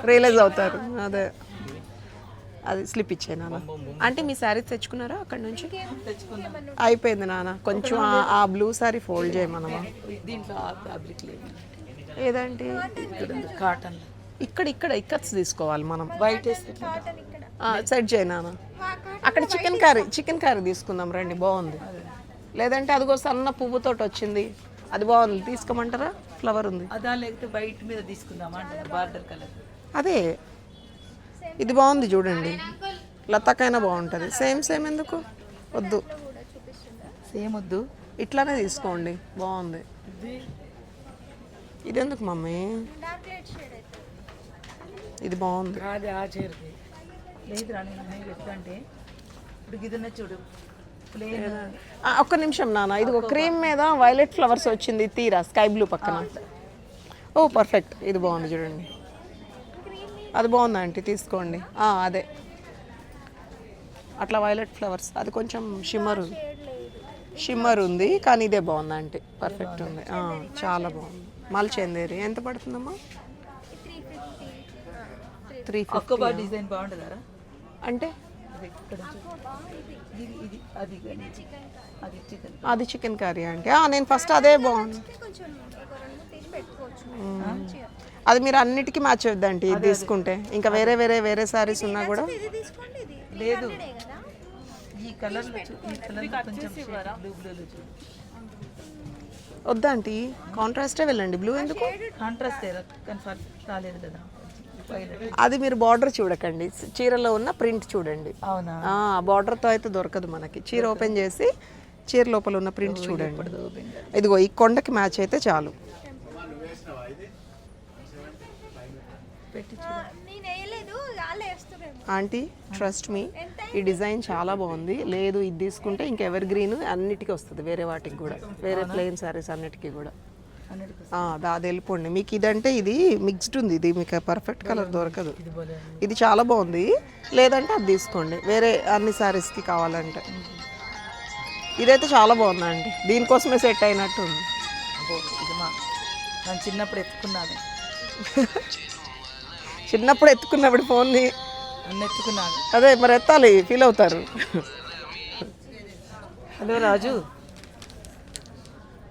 రియలైజ్ అవుతారు. అదే అది స్లిప్ ఇచ్చాను నాన్న. అంటే మీ శారీ తెచ్చుకున్నారా అక్కడ నుంచి? అయిపోయింది నాన్న, కొంచెం ఆ బ్లూ శారీ ఫోల్డ్ చేయమనమా. దీంట్లో ఫ్యాబ్రిక్ లేదు ఏదంటే కాటన్, ఇక్కడ ఇక్కత్స్ తీసుకోవాలి మనం. వైట్ సెట్ చేయనా అక్కడ చికెన్ కర్రీ తీసుకుందాం రండి, బాగుంది. లేదంటే అదిగో సన్న పువ్వుతోటి వచ్చింది, అది బాగుంది, తీసుకోమంటారా? ఫ్లవర్ ఉంది, అదా లేకపోతే వైట్ మీద తీసుకుందామా అంటారు, బార్డర్ కలర్. అదే ఇది బాగుంది చూడండి, లతకైనా బాగుంటుంది. సేమ్ ఎందుకు వద్దు, సేమ్ వద్దు, ఇట్లానే తీసుకోండి, బాగుంది. ఇది ఎందుకు మమ్మీ? ఇది బాగుంది. అది ఆ చీరది లేదు రా, నేను ఎట్లా అంటే ఇప్పుడు ఇది చూడు ప్లేన్. ఒక్క నిమిషం నాన్న, ఇది ఒక క్రీమ్ మీద వైలెట్ ఫ్లవర్స్ వచ్చింది, తీరా స్కై బ్లూ పక్కన. ఓ పర్ఫెక్ట్, ఇది బాగుంది చూడండి, అది బాగుంది ఆంటీ తీసుకోండి. అదే అట్లా వైలెట్ ఫ్లవర్స్, అది కొంచెం షిమ్మర్ ఉంది కానీ ఇదే బాగుంది ఆంటీ, పర్ఫెక్ట్ ఉంది, చాలా బాగుంది. మల్చేందేరి ఎంత పడుతుందమ్మా? 350. డిజైన్ బాగుంటుందా అంటే అది చికెన్ కర్రీ అంటే నేను ఫస్ట్ అదే బాగుంది. అది మీరు అన్నిటికీ మ్యాచ్ అవుద్దండి ఇది తీసుకుంటే. ఇంకా వేరే సారీస్ ఉన్నా కూడా లేదు, ఈ కలర్ కొంచెం బ్లూ వద్దా ఆంటీ, కాంట్రాస్టే వెళ్ళండి. బ్లూ ఎందుకు? కాంట్రాస్ట్ రాలేదు కదా. అది మీరు బార్డర్ చూడకండి, చీరలో ఉన్న ప్రింట్ చూడండి. అవునా? బార్డర్తో అయితే దొరకదు మనకి. చీర ఓపెన్ చేసి చీర లోపల ఉన్న ప్రింట్ చూడండి. ఇదిగో ఈ కొండకి మ్యాచ్ అయితే చాలు. ఆంటీ ట్రస్ట్ మీ, ఈ డిజైన్ చాలా బాగుంది. లేదు ఇది తీసుకుంటే ఇంక ఎవర్ గ్రీన్ అన్నిటికీ వస్తుంది, వేరే వాటికి కూడా, వేరే ప్లెయిన్ శారీస్ అన్నిటికీ కూడా. అది వెళ్ళిపోండి. మీకు ఇదంటే ఇది మిక్స్డ్ ఉంది, ఇది మీకు పర్ఫెక్ట్ కలర్ దొరకదు. ఇది చాలా బాగుంది, లేదంటే అది తీసుకోండి వేరే అన్ని శారీస్కి కావాలంటే. ఇదైతే చాలా బాగుందండి, దీనికోసమే సెట్ అయినట్టు ఉంది. ఇది నేను చిన్నప్పుడు ఎత్తుకున్నాను, చిన్నప్పుడు ఎత్తుకున్నప్పుడు ఫోన్ని నన్ను ఎత్తుకున్నాను. అదే మరి ఎత్తాలి, ఫీల్ అవుతారు. హలో రాజు,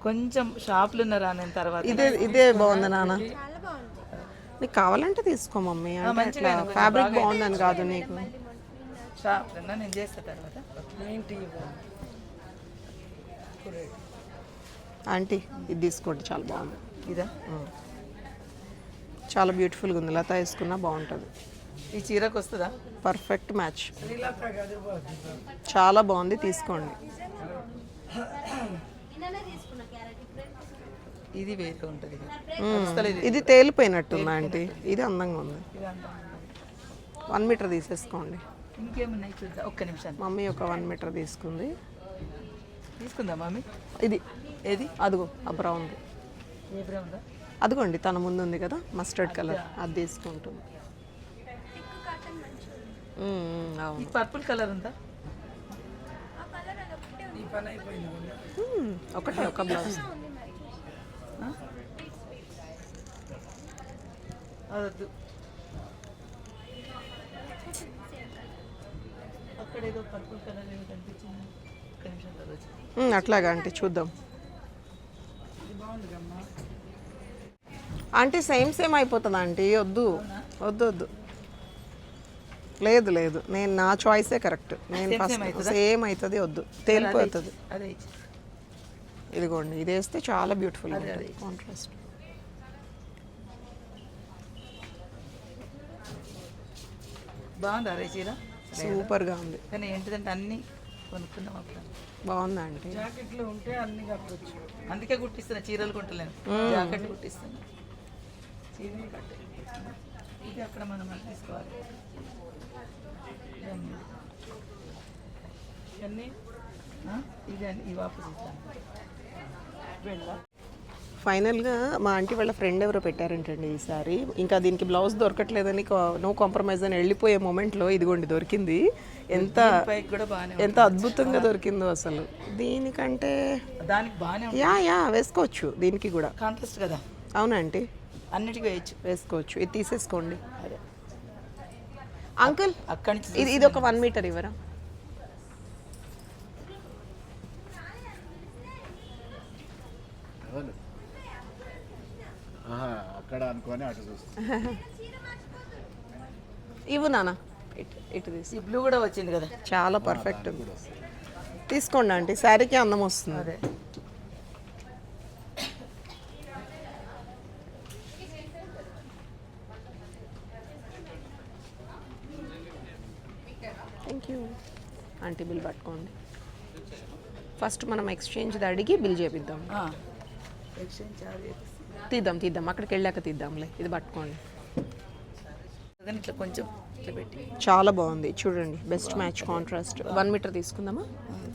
కొంచెం షాపులు ఉన్నారా నేను తర్వాత. ఇదే బాగుంది నాన్న, నీకు కావాలంటే తీసుకో మమ్మీ. అంటే అట్లా ఫ్యాబ్రిక్ బాగుందని కాదు, నీకు షాపులు ఉన్నా నేను చేస్తా తర్వాత. ఆంటీ ఇది తీసుకోండి, చాలా బాగుంది. ఇదా చాలా బ్యూటిఫుల్గా ఉంది, లత వేసుకున్నా బాగుంటుంది. ఈ చీరకు వస్తుందా? పర్ఫెక్ట్ మ్యాచ్, చాలా బాగుంది, తీసుకోండి. ఇది వేరే ఉంటుంది. ఇది తేలిపోయినట్టుంది ఆంటీ, ఇది అందంగా ఉంది. 1 మీటర్ తీసేసుకోండి. ఇంకేమున్నాయి చూద్దాం, ఒక్క నిమిషం. మమ్మీ ఒక 1 మీటర్ తీసుకుంది. తీసుకుందా మమ్మీ? ఇది ఏది? అదిగో ఆ బ్రౌన్, ఏ బ్రౌన్? అదిగోండి తన ముందు ఉంది కదా మస్టర్డ్ కలర్, అది తీసుకుంటుంది. ఈ పర్పుల్ కలర్ ఉందా? ఒకటే ఒక బ్లౌజ్. అదొద్దు, అక్కడ ఏదో పర్పుల్ కలర్ ఏదో కనిపించింది. ఒక్క నిమిషం తర్వాత. అట్లాగా ఆంటీ చూద్దాం. ఆంటీ సేమ్ అయిపోతుంది ఆంటీ, వద్దు వద్దు వద్దు, లేదు నేను నా చాయిసే కరెక్ట్. నేను ఫస్ట్ సేమ్ అవుతుంది, వద్దు తేలిపోతుంది. అదే ఇదిగోండి, ఇది వేస్తే చాలా బ్యూటిఫుల్ కాంట్రాస్ట్. బాగుంది అరే చీర, సూపర్గా ఉంది. కానీ ఏంటిదంటే అన్నీ కొనుక్కున్నాం అప్పుడు. బాగుందా ఆంటీ? జాకెట్లు ఉంటే అన్ని కట్టచ్చు, అందుకే కుట్టిస్తున్నా. చీరలు కుట్టలేను, జాకెట్ కుట్టిస్తున్నా. చీరలు కట్టే ఇది అక్కడ మనం అది తీసుకోవాలి. ఇవన్నీ ఇది ఈ వాపస్ ఇస్తాను. ఫైనల్గా మా ఆంటీ వాళ్ళ ఫ్రెండ్ ఎవరో పెట్టారంటండి ఈసారి. ఇంకా దీనికి బ్లౌజ్ దొరకట్లేదని నో కాంప్రమైజ్ అని వెళ్ళిపోయే మూమెంట్లో ఇదిగోండి దొరికింది. ఎంత అద్భుతంగా దొరికిందో అసలు. దీనికంటే దానికి బాగానే యా వేసుకోవచ్చు, దీనికి కూడా కాంట్రాస్ట్ కదా. అవునండి, అన్నిటికీ వేసుకోవచ్చు. ఇది తీసేసుకోండి. అంకుల్ అక్కడి నుంచి ఇది ఒక 1 మీటర్ ఇవ్వరా? అక్కడ అనుకొని అటు చూస్తా. ఇవ్వు నాన్న, ఇటు తీసి. ఈ బ్లూ కూడా వచ్చింది కదా, చాలా పర్ఫెక్ట్. తీసుకోండి ఆంటీ, శారీకి అందం వస్తుంది. అదే థ్యాంక్ యూ ఆంటీ. బిల్ పట్టుకోండి. ఫస్ట్ మనం ఎక్స్చేంజ్ అడిగి బిల్ చేపిద్దాం. ఎక్స్చేంజ్ చార్జ్ తీద్దాం, అక్కడికి వెళ్ళాక తీద్దాంలే. ఇది పట్టుకోండి. ఇట్లా కొంచెం ఇట్లా పెట్టి చాలా బాగుంది చూడండి, బెస్ట్ మ్యాచ్ కాంట్రాస్ట్. 1 మీటర్ తీసుకుందామా?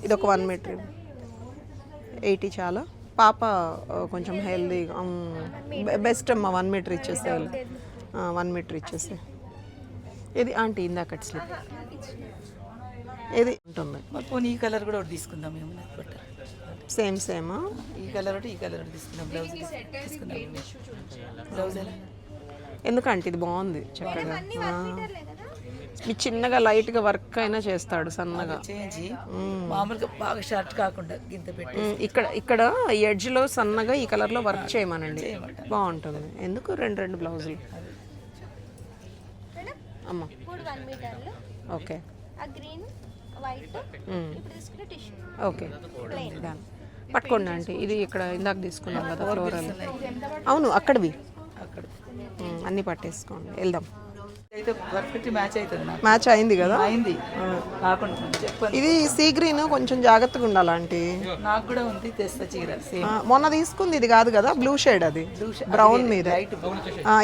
ఇది ఒక 1 మీటర్ 80 చాలా. పాప కొంచెం హెల్దీ, బెస్ట్ అమ్మ. 1 మీటర్ ఇచ్చేస్తే 1 మీటర్ ఇచ్చేస్తే. ఇది ఆంటీ ఇందాక స్లిప్ ఏది ఉంటుంది. పోనీ ఈ కలర్ కూడా ఒకటి తీసుకుందాం మేము. సేమ్ ఈ కలర్ ఒకటి, ఈ కలర్ ఒకటి తీసుకుందాం. బ్లౌజ్ తీసుకుందాం. బ్లౌజ్ ఎలా? ఎందుకంటే ఇది బాగుంది చక్కగా. మీ చిన్నగా లైట్గా వర్క్ అయినా చేస్తాడు సన్నగా. చేంజ్ మామూలుగా బాగా షార్ట్ కాకుండా గింత పెట్టి ఇక్కడ ఎడ్జ్లో సన్నగా ఈ కలర్లో వర్క్ చేయమనండి, బాగుంటుంది. ఎందుకు 2 బ్లౌజులు అమ్మ? ఓకే ఓకే పట్టుకోండి ఆంటీ. ఇది ఇక్కడ ఇందాక తీసుకున్నాం కదా ఫ్లోరల్. అవును అక్కడివి, అక్కడ అన్నీ పట్టేసుకోండి, వెళ్దాం. అయితే పర్ఫెక్ట్ మ్యాచ్ అవుతుంది నాకు. మ్యాచ్ అయింది కదా? అయింది. కాకుండా చెప్పండి, ఇది సీ గ్రీన్ కొంచెం జాగ్రత్తగా ఉండాలి ఆంటీ. నాకు కూడా ఉంది, తెస్తా చీర. మొన్న తీసుకుంది ఇది కాదు కదా, బ్లూ షేడ్, అది బ్రౌన్ మీద.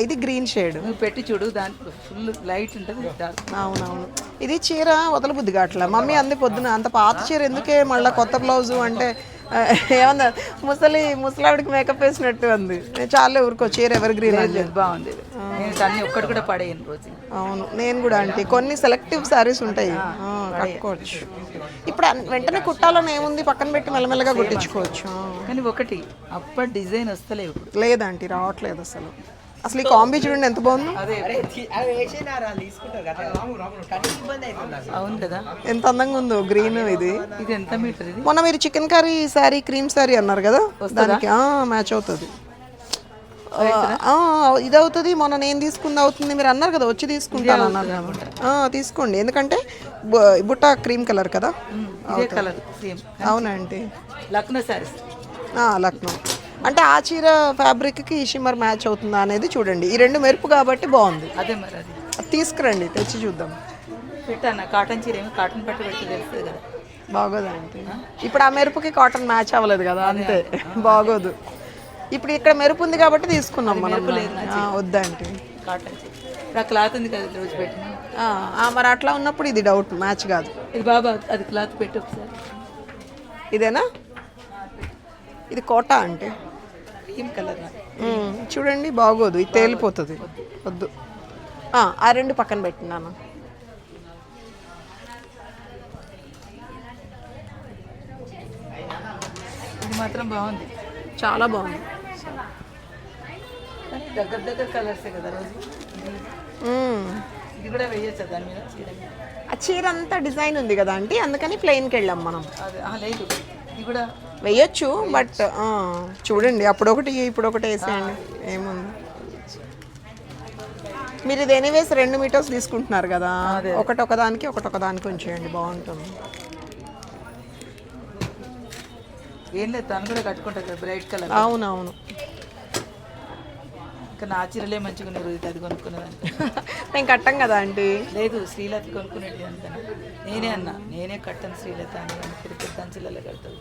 ఇది గ్రీన్ షేడ్. నువ్వు పెట్టి చూడు, దాంట్లో ఫుల్ లైట్ ఉంటుంది, డార్క్. అవునవును, ఇది చీర వదలబుద్ది కావట్లే మమ్మీ. అంది పొద్దున అంత పాత చీర ఎందుకే మళ్ళీ కొత్త బ్లౌజు అంటే ఏమన్నా ముసలావిడికి మేకప్ వేసినట్టు ఉంది. చాలా ఊరుకో చీర ఎవర్ గ్రీన్ లేదు, బాగుంది ఇది. నేను అన్ని ఒక్కటి కూడా పడేయను రోజు. అవును, నేను కూడా అంటే కొన్ని సెలెక్టివ్ సారీస్ ఉంటాయి కట్టుకోవచ్చు. ఇప్పుడు వెంటనే కుట్టాలని ఏముంది, పక్కన పెట్టి మెల్లమెల్లగా కుట్టించుకోవచ్చు. కానీ ఒకటి అప్పటి డిజైన్ వస్తలేవు. లేదంటే రావట్లేదు అసలు. అసలు ఈ కాంబీ చూడండి ఎంత బాగుందో. అదే అవును కదా, ఎంత అందంగా ఉందో గ్రీన్. ఇది ఇది ఎంత మీటర్ ఇది? మొన్న మీరు chicken curry sari cream sari అన్నారు కదా, దానికి మ్యాచ్ అవుతుంది. ఇది అవుతుంది. మొన్న నేను తీసుకుంది అవుతుంది మీరు అన్నారు కదా, వచ్చి తీసుకుంటాను అన్నారు కదా. తీసుకోండి, ఎందుకంటే బుట్ట క్రీమ్ కలర్ కదా. ఇదే కలర్ సేమ్. అవునండి, లక్నో శారీస్. లక్నో అంటే ఆ చీర ఫ్యాబ్రిక్కి ఈ షిమ్మర్ మ్యాచ్ అవుతుందా అనేది చూడండి. ఈ రెండు మెరుపు కాబట్టి బాగుంది. అదే మరి అది తీసుకురండి, తెచ్చి చూద్దాం. పెట్టాను కాటన్ చీర, ఏమో కాటన్ పట్టు పెట్టి తెలుస్తుంది కదా, బాగోదండి. ఇప్పుడు ఆ మెరుపుకి కాటన్ మ్యాచ్ అవ్వలేదు కదా, అంతే బాగోదు. ఇప్పుడు ఇక్కడ మెరుపు ఉంది కాబట్టి తీసుకున్నాం మనం. వద్దంటే కాటన్ చీర క్లాత్ ఉంది కదా రోజు పెట్టిన. మరి అట్లా ఉన్నప్పుడు ఇది డౌట్, మ్యాచ్ కాదు. ఇది బాబా అది క్లాత్ పెట్టి ఒకసారి. ఇదేనా? ఇది కోట అంటే క్రీమ్ కలర్ చూడండి, బాగోదు. ఇది తేలిపోతుంది, వద్దు. ఆ రెండు పక్కన పెట్టినాను. ఇది మాత్రం బాగుంది, చాలా బాగుంది. కానీ దగ్గర దగ్గర కలర్సే కదా రోజు. ఇది కూడా వేయచ్చు దాని మీద చీర మీద. ఆ చీర అంతా డిజైన్ ఉంది కదా అంటే, అందుకని ప్లెయిన్కి వెళ్ళాం మనం. అదే లేదు, ఇది కూడా వేయచ్చు. బట్ చూడండి, అప్పుడు ఒకటి ఇప్పుడు ఒకటి వేసేయండి, ఏముంది. మీరు ఇది ఎనీవేస్ 2 మీటర్స్ తీసుకుంటున్నారు కదా, ఒకదానికి ఉంచేయండి, బాగుంటుంది. ఏం లేదు, తను కూడా కట్టుకుంటారు కదా బ్రైట్ కలర్. అవునవును. ఇంకా నా చీరలే మంచిగా ఉన్నాయి రోజు, అది కొనుక్కున్నదాన్ని. మేము కట్టాం కదా ఆంటీ. లేదు, శ్రీలత కొనుక్కునేది అంతా. నేనే కట్టను శ్రీలత అని, పెద్ద చీరలే కడతాను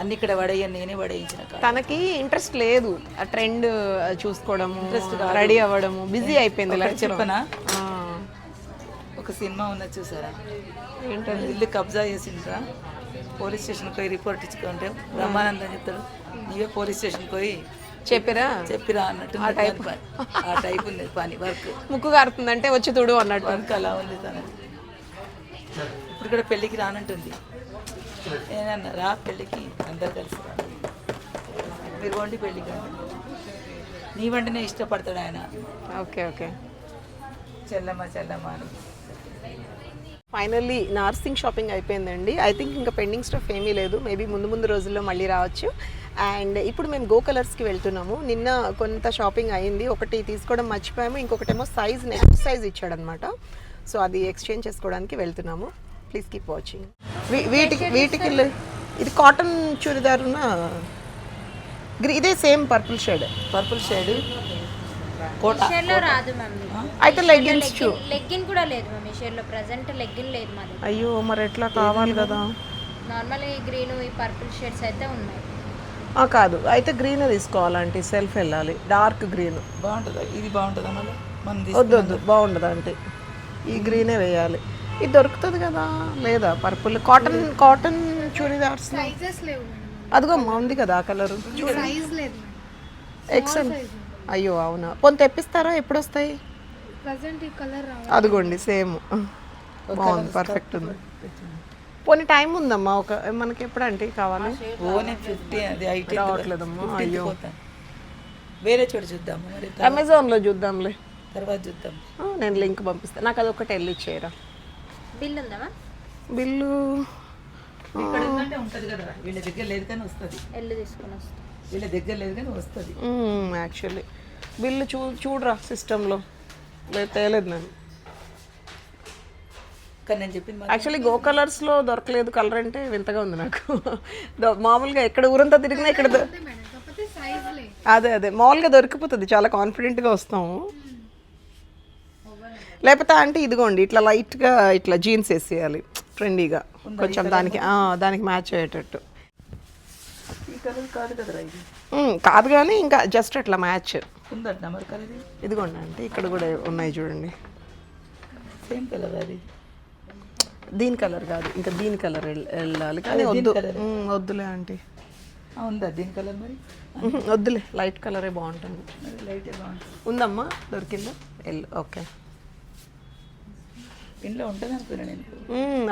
అన్ని. ఇక్కడ పడేయను, నేనే పడేయించిన. తనకి ఇంట్రెస్ట్ లేదు ఆ ట్రెండ్ చూసుకోవడము, రెడీ అవ్వడము, బిజీ అయిపోయింది. చెప్పనా, ఒక సినిమా ఉన్నది చూసారా, ఏంటంటే ఇల్లు కబ్జా చేసిండ్రా, పోలీస్ స్టేషన్కి పోయి రిపోర్ట్ ఇచ్చుకుంటే బ్రహ్మానందం చెప్తాడు, నీవే పోలీస్ స్టేషన్కి పోయి చెప్పిరా అన్నట్టు. ఆ టైప్ ఉంది పని, వర్క్. ముక్కు కారుతుందంటే వచ్చి తుడు అన్నట్టు వర్క్ అలా ఉంది తన. ఇప్పుడు కూడా పెళ్ళికి రానంటుంది. నేనన్నా రా పెళ్ళికి, అందరు కలిసి రా, మీరు వండి పెళ్ళికి నీ వంటనే ఇష్టపడతాడు ఆయన. ఓకే చెల్లమ్మ అని. ఫైనల్లీ నార్సింగ్ షాపింగ్ అయిపోయిందండి. ఐ థింక్ ఇంకా పెండింగ్ స్టఫ్ ఏమీ లేదు. మేబీ ముందు రోజుల్లో మళ్ళీ రావచ్చు. అండ్ ఇప్పుడు మేము గో కలర్స్కి వెళ్తున్నాము. నిన్న కొంత షాపింగ్ అయింది, ఒకటి తీసుకోవడం మర్చిపోయాము, ఇంకొకటేమో నెక్స్ట్ సైజ్ ఇచ్చాడనమాట. సో అది ఎక్స్చేంజ్ చేసుకోవడానికి వెళ్తున్నాము. Please keep watching. వీటికి ఇది కాటన్ చురిదారున ఇదే సేమ్ పర్పుల్ షేడ్ షేర్లో రాదు మమ్మీ. అయితే లెగ్గిన్స్ లెగ్గిన్ కూడా లేదు మమ్మీ షేర్లో. ప్రెజెంట్ లెగ్గిన్ లేదు మాది. అయ్యో, మరి ఎట్లా కావాలి కదా. నార్మల్ ఈ గ్రీన్ ఈ పర్పుల్ షేడ్స్ అయితే ఉన్నాయి. కాదు, అయితే గ్రీన్ తీసుకోవాలంటే సెల్ఫ్ వెళ్ళాలి. డార్క్ గ్రీన్ బాగుంటుందా? ఇది బాగుంటుందా? మళ్ళీ వద్దు, బాగుండదు అంటే ఈ గ్రీనే వేయాలి. ఇది దొరుకుతుంది కదా, లేదా పర్పుల్ కాటన్ చూడీదార్స్ అదిగో ఉంది కదా ఆ కలర్. ఎక్సెల్. అయ్యో అవునా, కొంత తెప్పిస్తారా? ఎప్పుడు వస్తాయి? అదిగోండి సేమ్ బాగుంది, పర్ఫెక్ట్ ఉంది. పోనీ టైం ఉందమ్మా, మనకి ఎప్పుడు అంటే కావాలి? రావట్లేదమ్మా. అయ్యో, వేరే చోట చూద్దాము, అమెజాన్లో చూద్దాంలే, తర్వాత చూద్దాం. నేను లింక్ పంపిస్తాను, నాకు అదొకటి వెళ్ళి ఇచ్చేయరా. బిల్ ఉందా? బిల్లు ఇక్కడ ఉందంటే ఉంటుంది కదా, వీళ్ళ దగ్గర లేదు కానీ వస్తుంది. వెళ్ళి తీసుకొని వస్తాను. వీళ్ళ దగ్గర లేదు కానీ వస్తుంది. యాక్చువల్లీ బిల్లు చూడరా సిస్టంలో, లేదు తేలేదు నేను. కానీ నేను చెప్పింది యాక్చువల్లీ గో కలర్స్లో దొరకలేదు కలర్ అంటే వింతగా ఉంది నాకు. మామూలుగా ఎక్కడ ఊరంతా తిరిగినా ఇక్కడ అదే మామూలుగా దొరికిపోతుంది, చాలా కాన్ఫిడెంట్గా వస్తాము. లేకపోతే అంటే ఇదిగోండి ఇట్లా లైట్గా ఇట్లా జీన్స్ వేసేయాలి ట్రెండీగా, కొంచెం దానికి మ్యాచ్ అయ్యేటట్టు. కాదు కానీ ఇంకా జస్ట్ అట్లా మ్యాచ్ ఉందంట మరి కలర్. ఇదిగోండి అంటే ఇక్కడ కూడా ఉన్నాయి చూడండి, సేమ్ కలర్. అది దీని కలర్ కాదు, ఇంకా దీని కలర్ వెళ్ళాలి కానీ వద్దులే ఆంటీ. ఉందా దీని కలర్ మరి వద్దులే, లైట్ కలరే బాగుంటుంది. మరి లైటే బాగుంటుంది. ఉందమ్మా, దొరికిందా? Yellow, okay. ఇంట్లో ఉంటుంది అనుకున్నా నేను.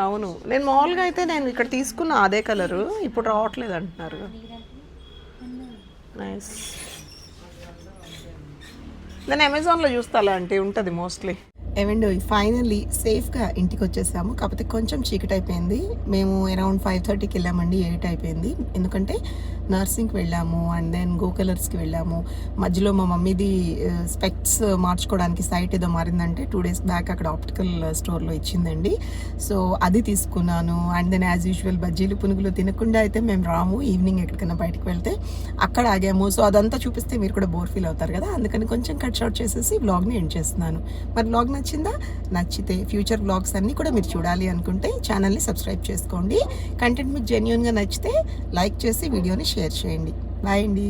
అవును, నేను మామూలుగా అయితే నేను ఇక్కడ తీసుకున్న అదే కలరు, ఇప్పుడు రావట్లేదు అంటున్నారు. నైస్. నేను అమెజాన్లో చూస్తా, అలాంటి ఉంటుంది మోస్ట్లీ. ఏమండి ఫైనల్లీ సేఫ్గా ఇంటికి వచ్చేసాము. కాకపోతే కొంచెం చీకటి అయిపోయింది. మేము అరౌండ్ 5:30కి వెళ్ళామండి, 8 అయిపోయింది. ఎందుకంటే నర్సింగ్కి వెళ్ళాము అండ్ దెన్ గో కలర్స్కి వెళ్ళాము. మధ్యలో మా మమ్మీది స్పెక్ట్స్ మార్చుకోవడానికి సైట్ ఏదో మారిందంటే 2 days బ్యాక్ అక్కడ ఆప్టికల్ స్టోర్లో ఇచ్చిందండి. సో అది తీసుకున్నాను. అండ్ దెన్ యాజ్ యూజువల్ బజ్జీలు పునుగులు తినకుండా అయితే మేము రాము. ఈవినింగ్ ఎక్కడికైనా బయటకు వెళ్తే అక్కడ ఆగాము. సో అదంతా చూపిస్తే మీరు కూడా బోర్ ఫీల్ అవుతారు కదా, అందుకని కొంచెం కట్ షార్ట్ చేసేసి వ్లాగ్ని ఎండ్ చేస్తున్నాను. మరి వ్లాగ్ నచ్చిందా? నచ్చితే ఫ్యూచర్ వ్లాగ్స్ అన్నీ కూడా మీరు చూడాలి అనుకుంటే ఛానల్ని సబ్స్క్రైబ్ చేసుకోండి. కంటెంట్ మీకు జెన్యూన్గా నచ్చితే లైక్ చేసి వీడియోని షేర్ చేయండి. బాయ్ అండి.